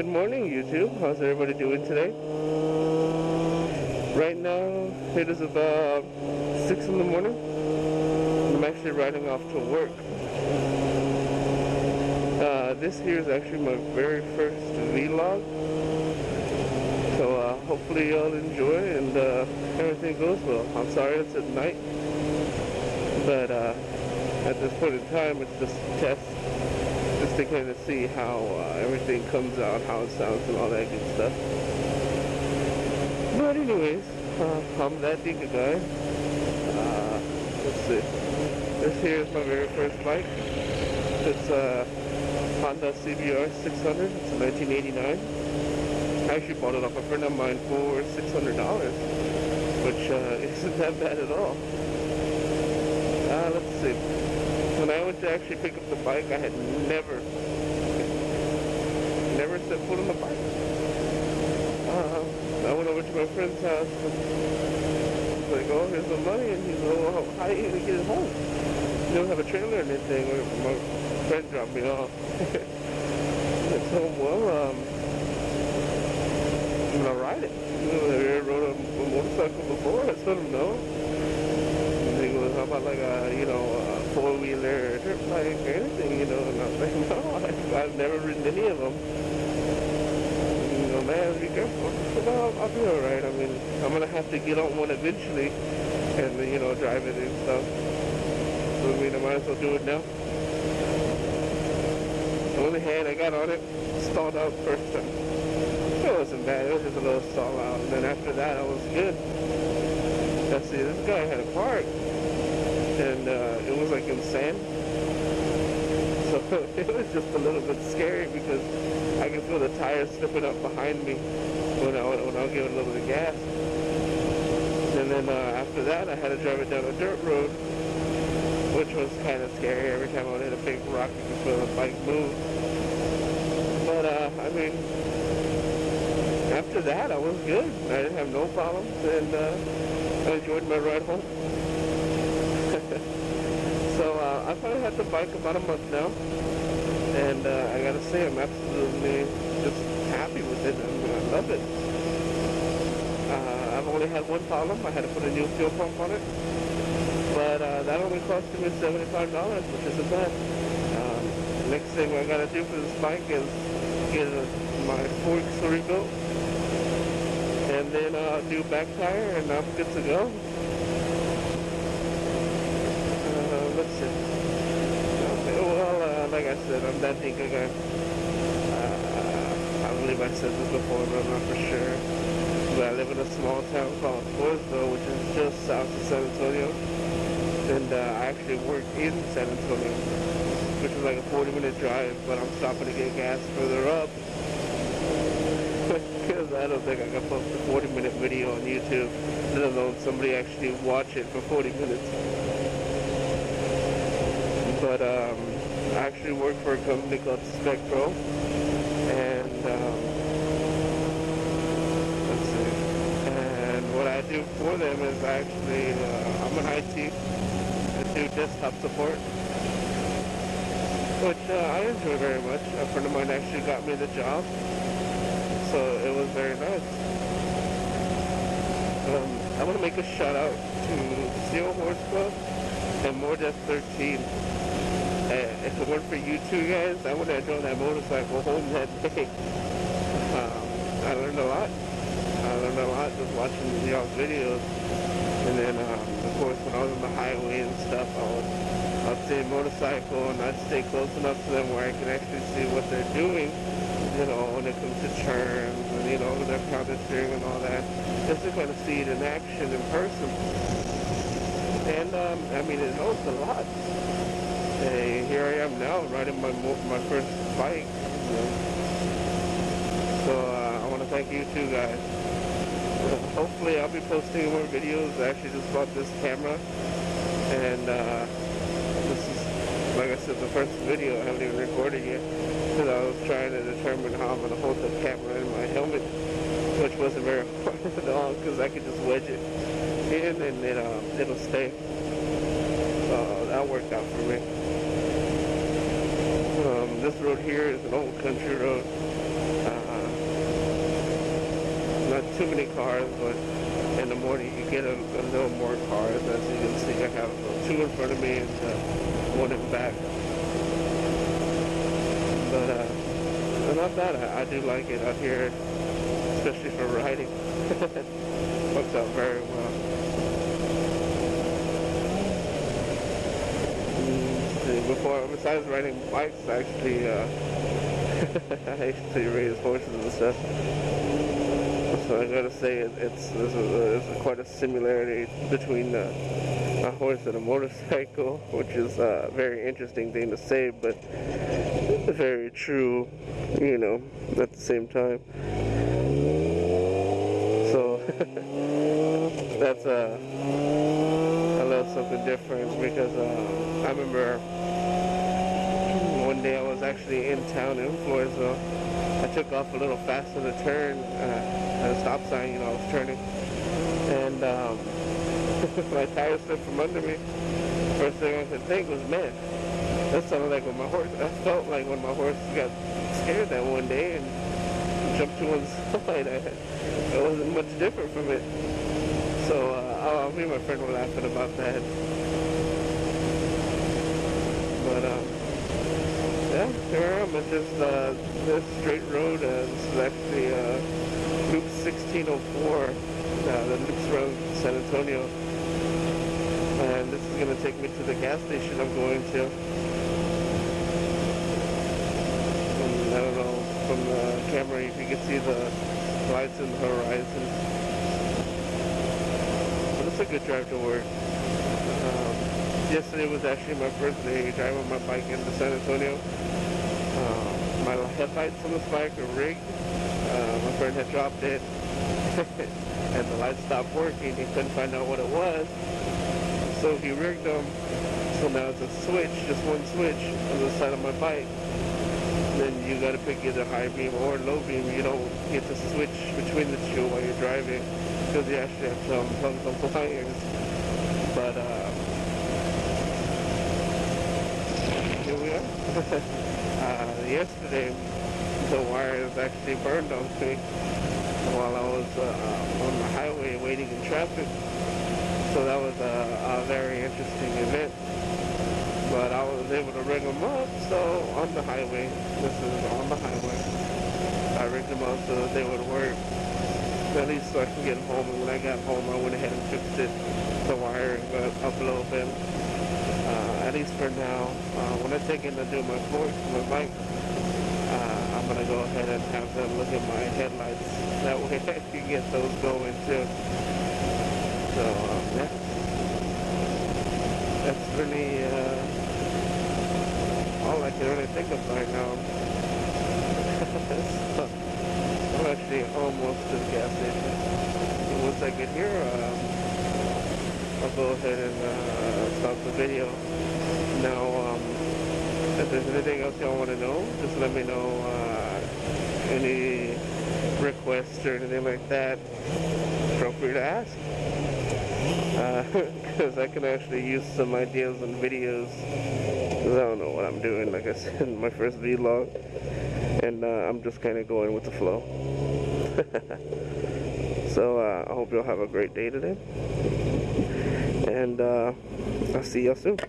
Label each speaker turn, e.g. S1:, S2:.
S1: Good morning, YouTube. How's everybody doing today? Right now, it is about 6 in the morning. I'm actually riding off to work. This here is actually my very first vlog. So hopefully y'all enjoy and everything goes well. I'm sorry it's at night. But at this point in time, it's just a test. Just to kind of see how everything comes out, how it sounds and all that good stuff. But anyways, I'm that Dinka guy. Let's see. This here is my very first bike. It's a Honda CBR 600. It's a 1989. I actually bought it off a friend of mine for $600, which isn't that bad at all. Let's see. When I went to actually pick up the bike, I had never set foot on the bike. I went over to my friend's house and he's like, oh, here's the money, and he's like, well, how are you going to get it home? You don't have a trailer or anything. My friend dropped me off. I told him, well, I'm going to ride it. You know, have you ever rode a motorcycle before? I told him no. And he goes, how about like a, four-wheeler or dirt bike or anything, and I was like, no, I've never ridden any of them. Man, be careful. No, I'll be alright. I mean, I'm gonna have to get on one eventually and, drive it and stuff. So, I might as well do it now. The only hand I got on it, stalled out first time. It wasn't bad, it was just a little stall out. And then after that, I was good. Let's see, this guy had a park. And it was like in sand. So it was just a little bit scary because I can feel the tires slipping up behind me when I'll give it a little bit of gas. And then after that, I had to drive it down a dirt road, which was kind of scary. Every time I would hit a big rock, you could feel the bike move. But after that, I was good. I didn't have no problems, and I enjoyed my ride home. So I probably had the bike about a month now, and I gotta say I'm absolutely just happy with it. I love it. I've only had one problem. I had to put a new fuel pump on it, but that only cost me $75, which isn't bad. Next thing I gotta do for this bike is get my forks rebuilt, and then do back tire, and I'm good to go. Let's see. Okay, well, like I said, I'm that Dinka guy. I believe I said this before, but I'm not for sure. But I live in a small town called Forestville, which is just south of San Antonio. And I actually work in San Antonio, which is like a 40-minute drive, but I'm stopping to get gas further up. Because I don't think I can post a 40-minute video on YouTube, let alone somebody actually watch it for 40 minutes. But I actually work for a company called Spectro, and let's see, and what I do for them is actually, I'm an IT, I do desktop support, which I enjoy very much. A friend of mine actually got me the job, so it was very nice. I want to make a shout out to Steel Horse Club and More Death 13. If it weren't for you two guys, I would have drove that motorcycle home that day. I learned a lot. Just watching y'all's videos. And then, of course, when I was on the highway and stuff, I'd see a motorcycle and I'd stay close enough to them where I can actually see what they're doing, when it comes to turns and, their counter steering and all that. Just to kind of see it in action in person. And, it helps a lot. Hey, here I am now riding my first bike. So I want to thank you two guys. Hopefully I'll be posting more videos. I actually just bought this camera, and this is, like I said, the first video. I haven't even recorded yet because I was trying to determine how I'm going to hold the camera in my helmet, which wasn't very hard at all because I could just wedge it in and it'll stay. So that worked out for me. This road here is an old country road. too many cars, but in the morning you get a little more cars. As you can see, I have two in front of me and one in back. But not bad. I do like it out here, especially for riding. Works out very well. Before, besides riding bikes, actually, I actually raise horses and stuff. So I gotta say, there's quite a similarity between a horse and a motorcycle, which is a very interesting thing to say, but very true, you know, at the same time. So that's a little something different, because I remember one day I was actually in town in Florida. I took off a little fast in the turn at a stop sign, you know, I was turning, and my tire slipped from under me. First thing I could think was, man, that sounded like when my horse, I felt like when my horse got scared that one day and jumped to one side. It wasn't much different from it. So me and my friend were laughing about that. But yeah, here I am. It's just this straight road. This is actually Loop 1604 that loops around San Antonio. And this is going to take me to the gas station I'm going to. And I don't know, from the camera if you can see the lights in the horizon. But it's a good drive to work. Yesterday was actually my first day driving my bike into San Antonio. My headlights on this bike are rigged. My friend had dropped it and the lights stopped working. He couldn't find out what it was. So he rigged them. So now it's a switch, just one switch on the side of my bike. Then you gotta pick either high beam or low beam. You don't get to switch between the two while you're driving, because you actually have to plug the wires. But here we are. Yesterday, the wires actually burned on me while I was on the highway waiting in traffic. So that was a very interesting event. But I was able to rig them up, so on the highway, this is on the highway, I rigged them up so that they would work, at least so I can get home. And when I got home, I went ahead and fixed it, the wiring up a little bit, at least for now. When I take in to do my forks for my bike, I'm going to go ahead and have them look at my headlights, that way I can get those going too. So, yeah, that's really all I can really think of right now. So, I'm actually almost to the gas station. And once I get here, I'll go ahead and stop the video. Now, if there's anything else y'all want to know, just let me know. Any requests or anything like that, feel free to ask. Because I can actually use some ideas and videos, because I don't know what I'm doing, like I said in my first vlog, and I'm just kind of going with the flow. So I hope you'll have a great day today, and I'll see y'all soon.